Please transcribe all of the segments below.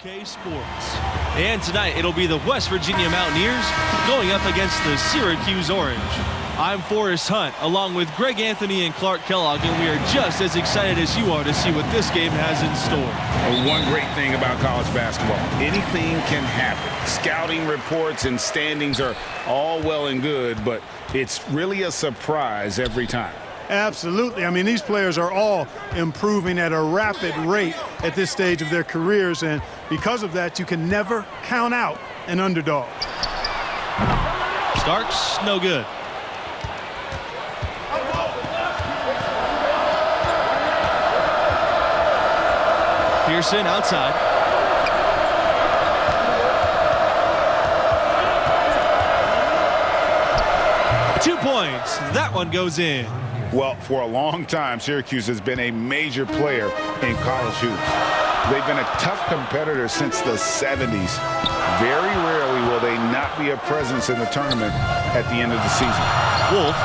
OK Sports. And tonight it'll be the West Virginia Mountaineers going up against the Syracuse Orange. I'm Forrest Hunt along with Greg Anthony and Clark Kellogg, and we are just as excited as you are to see what this game has in store. One great thing about college basketball, anything can happen. Scouting reports and standings are all well and good, but it's really a surprise every time. Absolutely. I mean, these players are all improving at a rapid rate at this stage of their careers, and because of that, you can never count out an underdog. Starks, no good. Pearson outside. Two points. That one goes in. Well, for a long time, Syracuse has been a major player in college hoops. They've been a tough competitor since the 70s. Very rarely will they not be a presence in the tournament at the end of the season. Wolf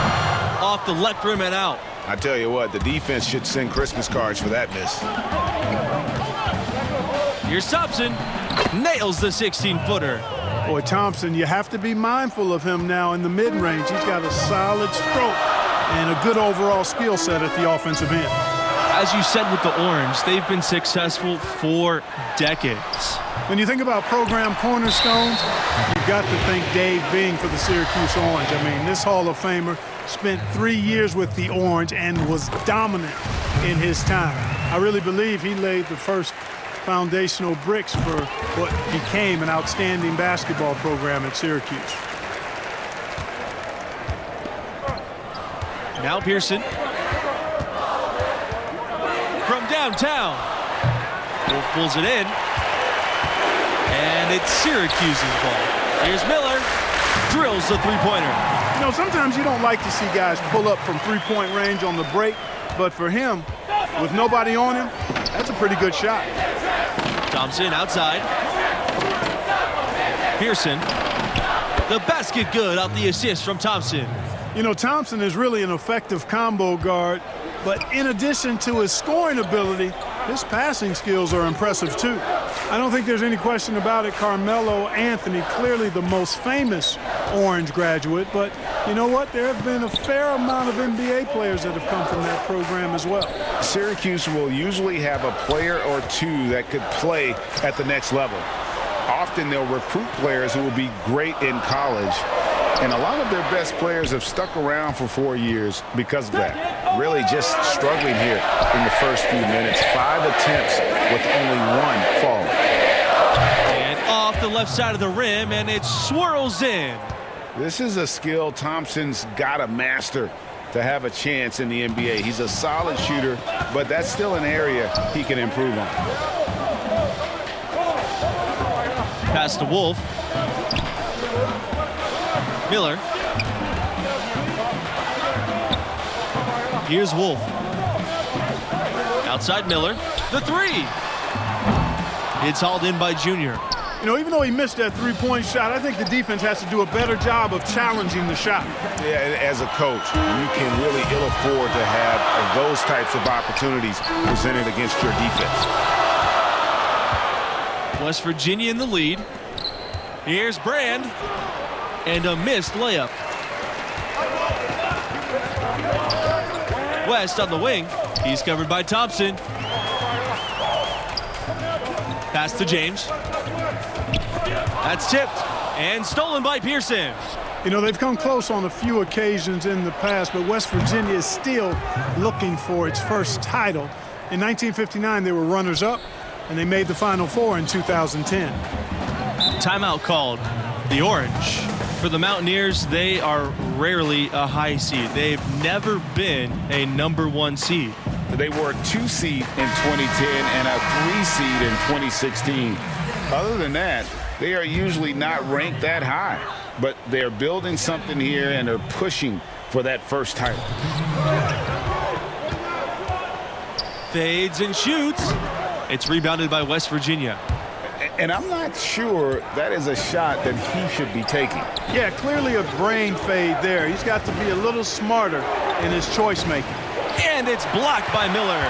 off the left rim and out. I tell you what, the defense should send Christmas cards for that miss. Here's Thompson. Nails the 16-footer. Boy, Thompson, you have to be mindful of him now in the mid-range. He's got a solid stroke and a good overall skill set at the offensive end. As you said with the Orange, they've been successful for decades. When you think about program cornerstones, you've got to think Dave Bing for the Syracuse Orange. I mean, this Hall of Famer spent 3 years with the Orange and was dominant in his time. I really believe he laid the first foundational bricks for what became an outstanding basketball program at Syracuse. Now Pearson. From downtown. Wolf pulls it in. And it's Syracuse's ball. Here's Miller. Drills the three-pointer. You know, sometimes you don't like to see guys pull up from three-point range on the break, but for him, with nobody on him, that's a pretty good shot. Thompson outside. Pearson. The basket good off the assist from Thompson. You know, Thompson is really an effective combo guard, but in addition to his scoring ability, his passing skills are impressive too. I don't think there's any question about it. Carmelo Anthony, clearly the most famous Orange graduate, but you know what? There have been a fair amount of NBA players that have come from that program as well. Syracuse will usually have a player or two that could play at the next level. Often they'll recruit players who will be great in college, and a lot of their best players have stuck around for 4 years because of that. Really just struggling here in the first few minutes. 5 attempts with only one falling. And off the left side of the rim, and it swirls in. This is a skill Thompson's got to master to have a chance in the NBA. He's a solid shooter, but that's still an area he can improve on. Pass to Wolf. Miller. Here's Wolf. Outside Miller. The three. It's hauled in by Junior. You know, even though he missed that three-point shot, I think the defense has to do a better job of challenging the shot. Yeah, and as a coach, you can really ill afford to have those types of opportunities presented against your defense. West Virginia in the lead. Here's Brand. And a missed layup. West on the wing. He's covered by Thompson. Pass to James. That's tipped and stolen by Pearson. You know, they've come close on a few occasions in the past, but West Virginia is still looking for its first title. In 1959, they were runners-up, and they made the Final Four in 2010. Timeout called. The Orange. For the Mountaineers, they are rarely a high seed. They've never been a #1 seed. They were a 2 seed in 2010 and a 3 seed in 2016. Other than that, they are usually not ranked that high, but they're building something here and they're pushing for that first title. Fades and shoots. It's rebounded by West Virginia. And I'm not sure that is a shot that he should be taking. Yeah, clearly a brain fade there. He's got to be a little smarter in his choice making. And it's blocked by Miller.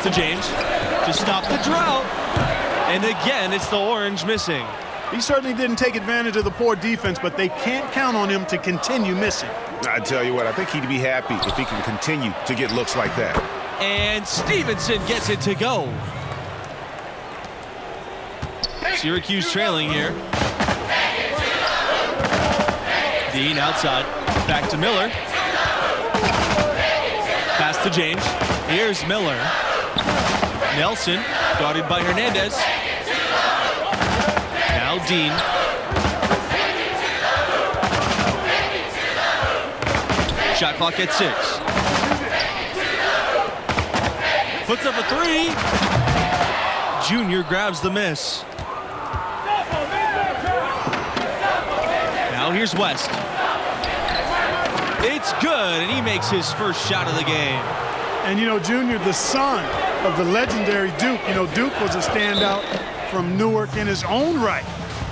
to James to stop the drought. And again, it's the orange missing. He certainly didn't take advantage of the poor defense, but they can't count on him to continue missing. I tell you what, I think he'd be happy if he can continue to get looks like that. And Stevenson gets it to go. Syracuse trailing here. Dean outside. Back to Miller. Pass to James. Here's Miller. Nelson guarded by Hernandez. Now Dean. Shot clock at 6. Puts up a 3. Junior grabs the miss. Now here's West. It's good, and he makes his first shot of the game. And, you know, Junior, the son of the legendary Duke. You know, Duke was a standout from Newark in his own right.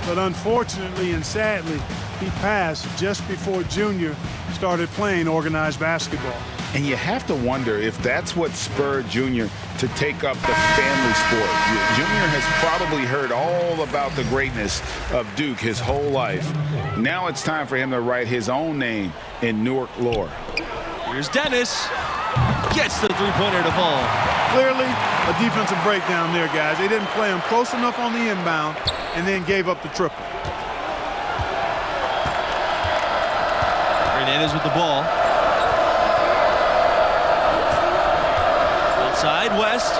But unfortunately and sadly, he passed just before Junior started playing organized basketball. And you have to wonder if that's what spurred Junior to take up the family sport. Junior has probably heard all about the greatness of Duke his whole life. Now it's time for him to write his own name in Newark lore. Here's Dennis. Gets the three-pointer to fall. Clearly a defensive breakdown there, guys. They didn't play him close enough on the inbound and then gave up the triple. Hernandez with the ball. Outside, West.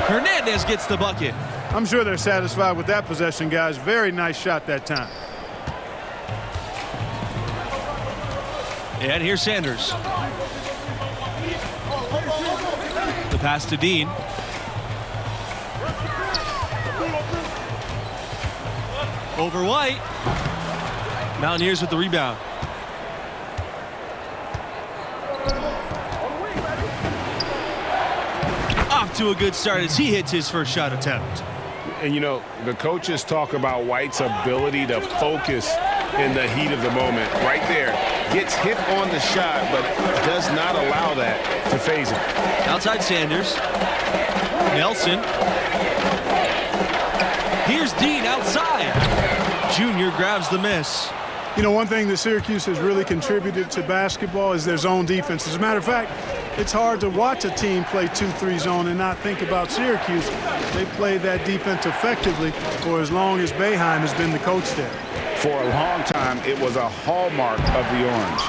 Hernandez gets the bucket. I'm sure they're satisfied with that possession, guys. Very nice shot that time. And here's Sanders. The pass to Dean. Over White. Mountaineers with the rebound. Off to a good start as he hits his first shot attempt. And, you know, the coaches talk about White's ability to focus in the heat of the moment. Right there. Gets hit on the shot, but does not allow that to phase him. Outside Sanders. Nelson. Here's Dean outside. Junior grabs the miss. You know, one thing that Syracuse has really contributed to basketball is their zone defense. As a matter of fact, it's hard to watch a team play 2-3 zone and not think about Syracuse. They've played that defense effectively for as long as Boeheim has been the coach there. For a long time, it was a hallmark of the Orange.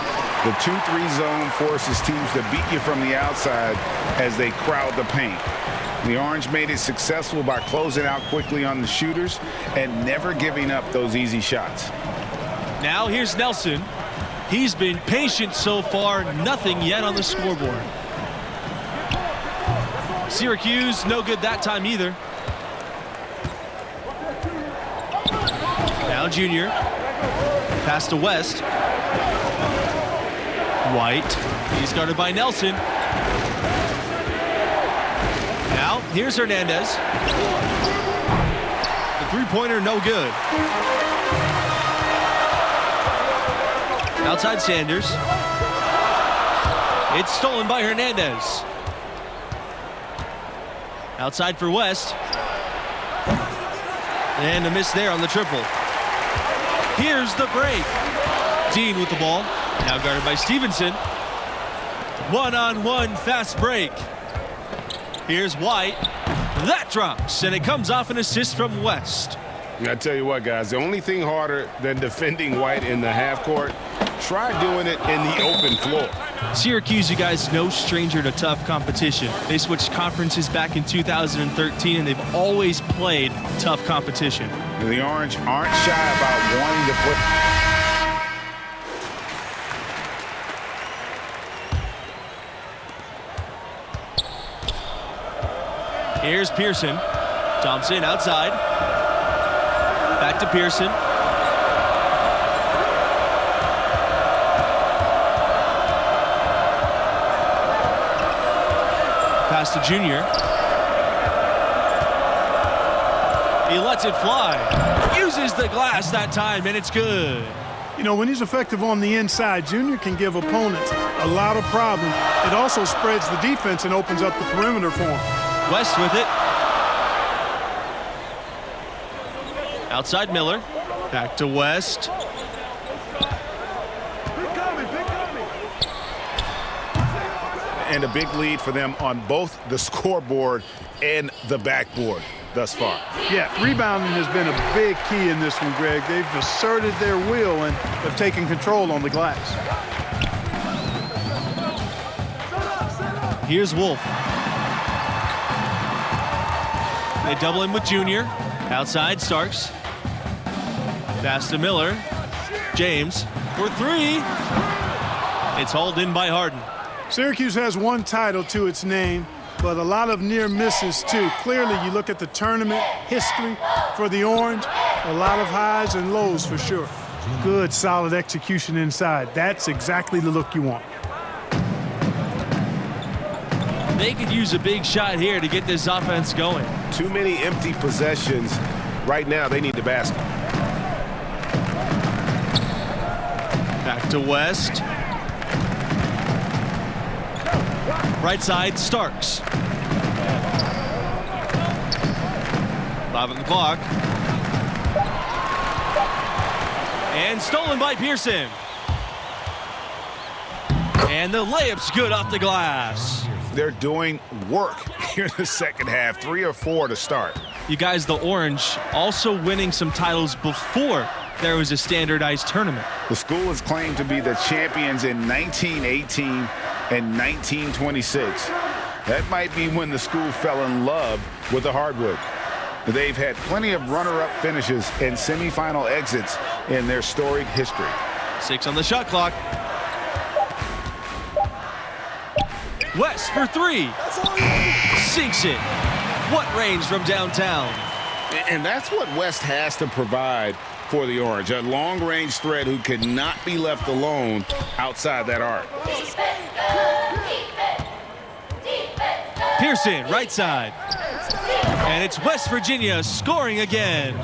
The 2-3 zone forces teams to beat you from the outside as they crowd the paint. The Orange made it successful by closing out quickly on the shooters and never giving up those easy shots. Now here's Nelson. He's been patient so far, nothing yet on the scoreboard. Syracuse, no good that time either. Now Junior. Pass to West. White. He's guarded by Nelson. Now, here's Hernandez. The three-pointer, no good. Outside Sanders. It's stolen by Hernandez. Outside for West. And a miss there on the triple. Here's the break. Dean with the ball. Now guarded by Stevenson. One-on-one fast break. Here's White. That drops, and it comes off an assist from West. I tell you what, guys, the only thing harder than defending White in the half court, try doing it in the open floor. Syracuse, you guys, no stranger to tough competition. They switched conferences back in 2013, and they've always played tough competition. And the Orange aren't shy about wanting to play. Here's Pearson. Thompson outside. Back to Pearson. Pass to Junior. He lets it fly. Uses the glass that time, and it's good. You know, when he's effective on the inside, Junior can give opponents a lot of problems. It also spreads the defense and opens up the perimeter for him. West with it. Outside Miller. Back to West. And a big lead for them on both the scoreboard and the backboard thus far. Yeah, rebounding has been a big key in this one, Greg. They've asserted their will and have taken control on the glass. Here's Wolf. They double him with Junior. Outside, Starks. Pass to Miller. James for three. It's hauled in by Harden. Syracuse has one title to its name, but a lot of near misses too. Clearly, you look at the tournament history for the Orange, a lot of highs and lows for sure. Good, solid execution inside. That's exactly the look you want. They could use a big shot here to get this offense going. Too many empty possessions. Right now, they need the basket. Back to West. Right side, Starks. 5 on the clock. And stolen by Pearson. And the layup's good off the glass. They're doing work here in the second half. 3 or 4 to start. You guys, the Orange also winning some titles before there was a standardized tournament. The school is claimed to be the champions in 1918 and 1926. That might be when the school fell in love with the hardwood. They've had plenty of runner-up finishes and semifinal exits in their storied history. 6 on the shot clock. West for 3. Sinks it. What range from downtown? And that's what West has to provide for the Orange. A long-range threat who could not be left alone outside that arc. Pearson, right side. And it's West Virginia scoring again.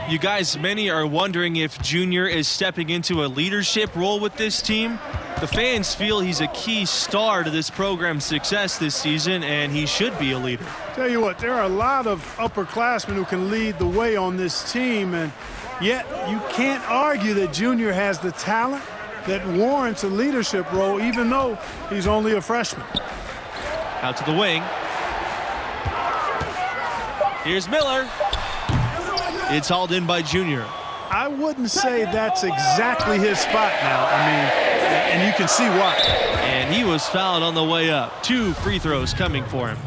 You guys, many are wondering if Junior is stepping into a leadership role with this team. The fans feel he's a key star to this program's success this season, and he should be a leader. Tell you what, there are a lot of upperclassmen who can lead the way on this team, and yet you can't argue that Junior has the talent that warrants a leadership role, even though he's only a freshman. Out to the wing. Here's Miller. It's hauled in by Junior. I wouldn't say that's exactly his spot now. I mean, and you can see why. And he was fouled on the way up. 2 free throws coming for him.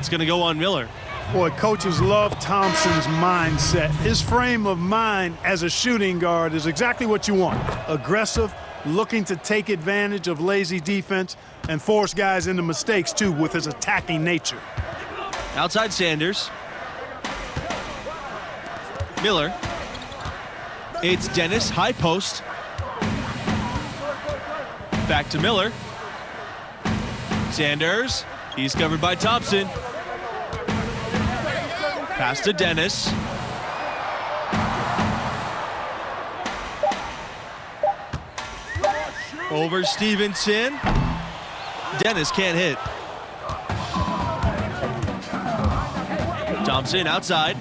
It's going to go on Miller. Boy, coaches love Thompson's mindset. His frame of mind as a shooting guard is exactly what you want. Aggressive, looking to take advantage of lazy defense and force guys into mistakes, too, with his attacking nature. Outside Sanders. Miller. It's Dennis, high post. Back to Miller. Sanders. He's covered by Thompson. Pass to Dennis. Over Stevenson. Dennis can't hit. Thompson outside.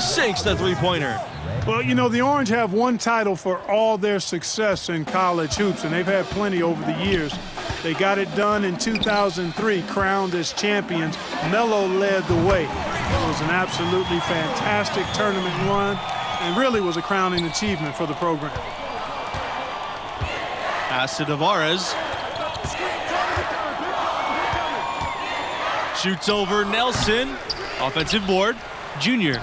Sinks the three-pointer. Well, you know, the Orange have one title for all their success in college hoops, and they've had plenty over the years. They got it done in 2003, crowned as champions. Melo led the way. It was an absolutely fantastic tournament run and really was a crowning achievement for the program. Pass to Tavares. Shoots over Nelson. Offensive board. Junior.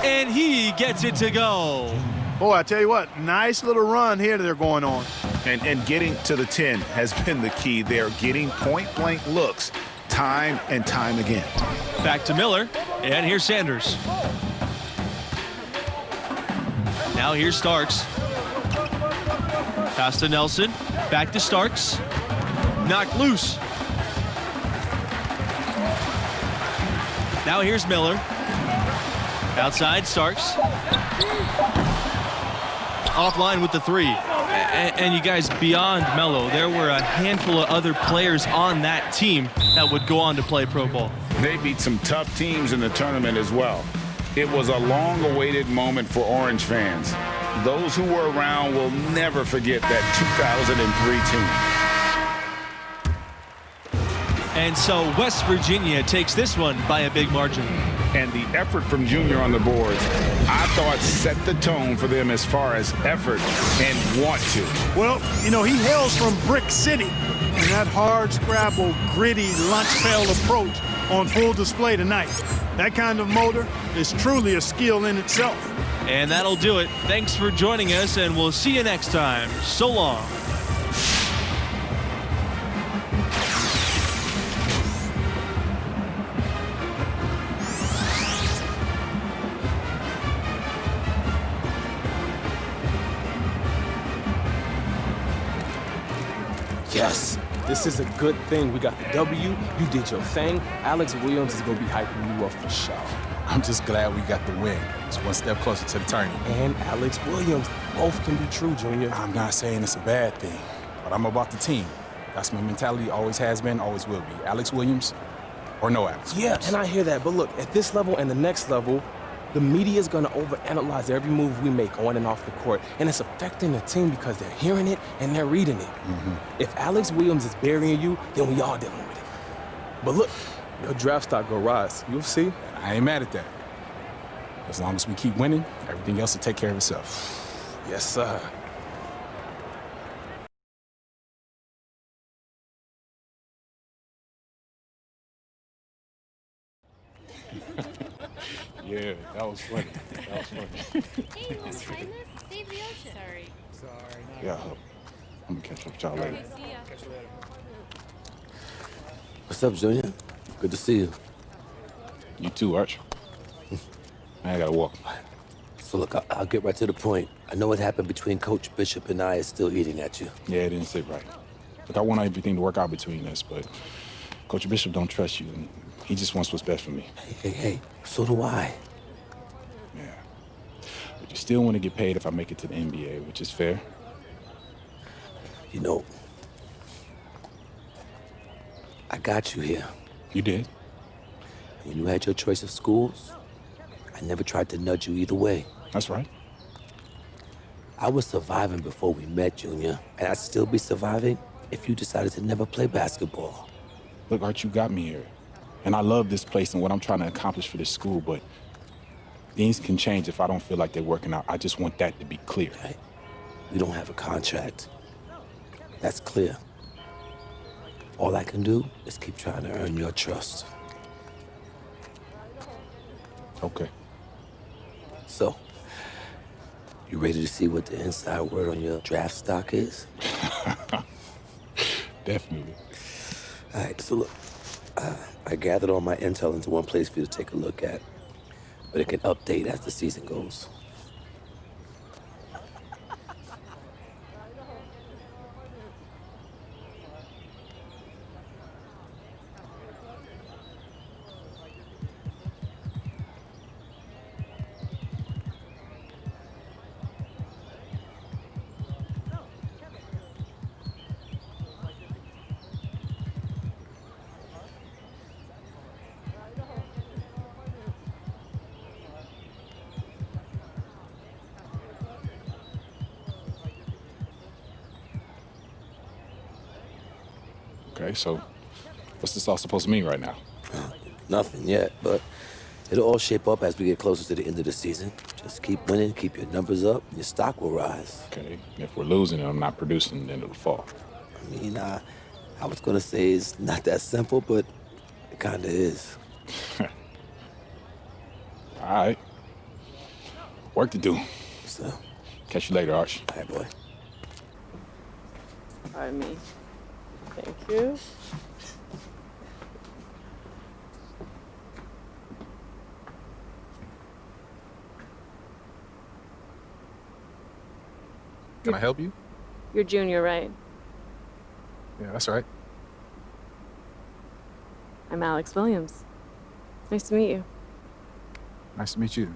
And he gets it to go. Boy, I tell you what, nice little run here they're going on. And getting to the 10 has been the key. They're getting point-blank looks time and time again. Back to Miller, and here's Sanders. Now here's Starks. Pass to Nelson, back to Starks. Knocked loose. Now here's Miller. Outside, Starks. offline with the three. And you guys, beyond Melo, there were a handful of other players on that team that would go on to play pro ball. They beat some tough teams in the tournament as well. It was a long-awaited moment for Orange fans. Those who were around will never forget that 2003 team. And so West Virginia takes this one by a big margin. And the effort from Junior on the boards, I thought, set the tone for them as far as effort and want to. Well, you know, he hails from Brick City, and that hard scrabble, gritty lunch pail approach on full display tonight. That kind of motor is truly a skill in itself. And that'll do it. Thanks for joining us, and we'll see you next time. So long. Yes, this is a good thing. We got the W, you did your thing. Alex Williams is gonna be hyping you up for sure. I'm just glad we got the win. It's one step closer to the tourney. And Alex Williams, both can be true, Junior. I'm not saying it's a bad thing, but I'm about the team. That's my mentality, always has been, always will be. Alex Williams or no Alex Williams. Yeah, and I hear that, but look, at this level and the next level, the media is gonna overanalyze every move we make on and off the court, and it's affecting the team because they're hearing it and they're reading it. If Alex Williams is burying you, then we all dealing with it. But look, your draft stock go rise. You'll see. I ain't mad at that. As long as we keep winning, everything else will take care of itself. Yes, sir. Yeah, that was funny. That was funny. Hey, you want to sign this? Save the ocean. Sorry. Yeah, I'm gonna catch up with y'all later. See ya. What's up, Junior? Good to see you. You too, Arch. I gotta walk. So look, I'll get right to the point. I know what happened between Coach Bishop and I is still eating at you. Yeah, it didn't sit right. Look, I want everything to work out between us, but Coach Bishop don't trust you, and he just wants what's best for me. Hey, so do I. Yeah. But you still want to get paid if I make it to the NBA, which is fair. You know, I got you here. You did? When you had your choice of schools, I never tried to nudge you either way. That's right. I was surviving before we met, Junior, and I'd still be surviving if you decided to never play basketball. Look, Art, you got me here. And I love this place and what I'm trying to accomplish for this school, but things can change if I don't feel like they're working out. I just want that to be clear. Right? We don't have a contract. That's clear. All I can do is keep trying to earn your trust. Okay. So, you ready to see what the inside word on your draft stock is? Definitely. All right, so look, I gathered all my intel into one place for you to take a look at, but it can update as the season goes. Okay, so what's this all supposed to mean right now? Nothing yet, but it'll all shape up as we get closer to the end of the season. Just keep winning, keep your numbers up, and your stock will rise. Okay, and if we're losing and I'm not producing, then it'll fall. I mean, I was gonna say it's not that simple, but it kinda is. All right. Work to do. So, Catch you later, Arch. all right, boy. Pardon me. Thank you. Can I help you? You're Junior, right? Yeah, that's right. I'm Alex Williams. Nice to meet you. Nice to meet you.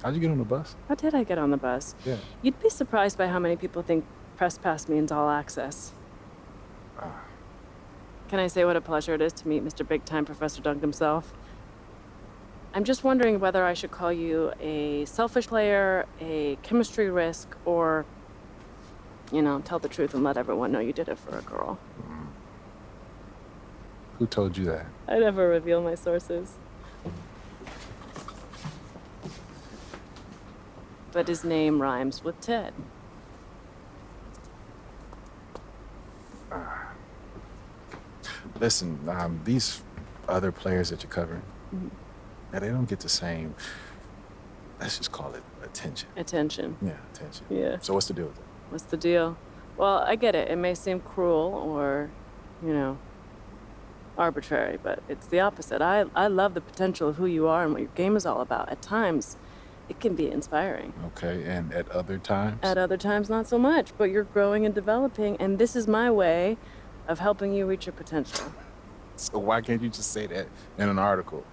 How'd you get on the bus? How did I get on the bus? Yeah. You'd be surprised by how many people think Press Pass means all access. Can I say what a pleasure it is to meet Mr. Big Time Professor Dunk himself? I'm just wondering whether I should call you a selfish player, a chemistry risk, or, you know, tell the truth and let everyone know you did it for a girl. Who told you that? I never reveal my sources. But his name rhymes with Ted. Listen, these other players that you're covering, they don't get the same, let's just call it attention. Attention. Yeah, attention. Yeah. So what's the deal with it? What's the deal? Well, I get it. It may seem cruel or, you know, arbitrary, but it's the opposite. I love the potential of who you are and what your game is all about. At times, it can be inspiring. Okay, and at other times? At other times, not so much, but you're growing and developing, and this is my way of helping you reach your potential. So why can't you just say that in an article?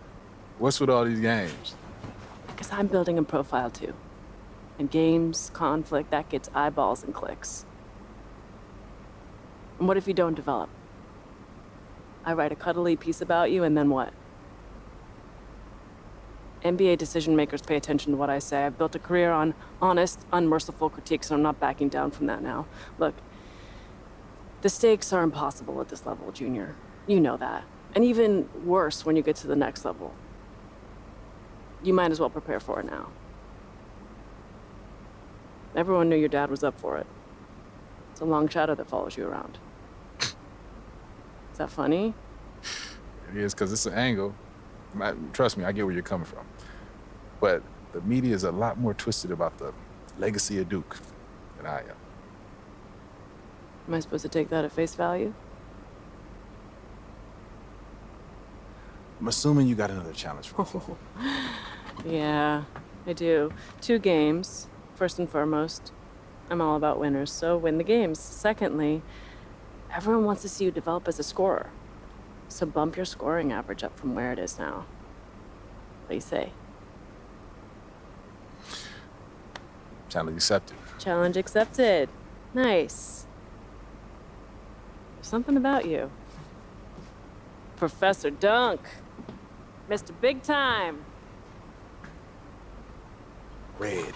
What's with all these games? Because I'm building a profile too. And games, conflict, that gets eyeballs and clicks. And what if you don't develop? I write a cuddly piece about you, and then what? NBA decision makers pay attention to what I say. I've built a career on honest, unmerciful critiques, and I'm not backing down from that now. Look, the stakes are impossible at this level, Junior. You know that. And even worse when you get to the next level. You might as well prepare for it now. Everyone knew your dad was up for it. It's a long shadow that follows you around. Is that funny? It is, because it's an angle. Trust me, I get where you're coming from. But the media is a lot more twisted about the legacy of Duke than I am. Am I supposed to take that at face value? I'm assuming you got another challenge for me. Yeah, I do. 2 games, first and foremost. I'm all about winners, so win the games. Secondly, everyone wants to see you develop as a scorer. So bump your scoring average up from where it is now. What do you say? Challenge accepted. Challenge accepted. Nice. There's something about you. Professor Dunk. Mr. Big Time. Red.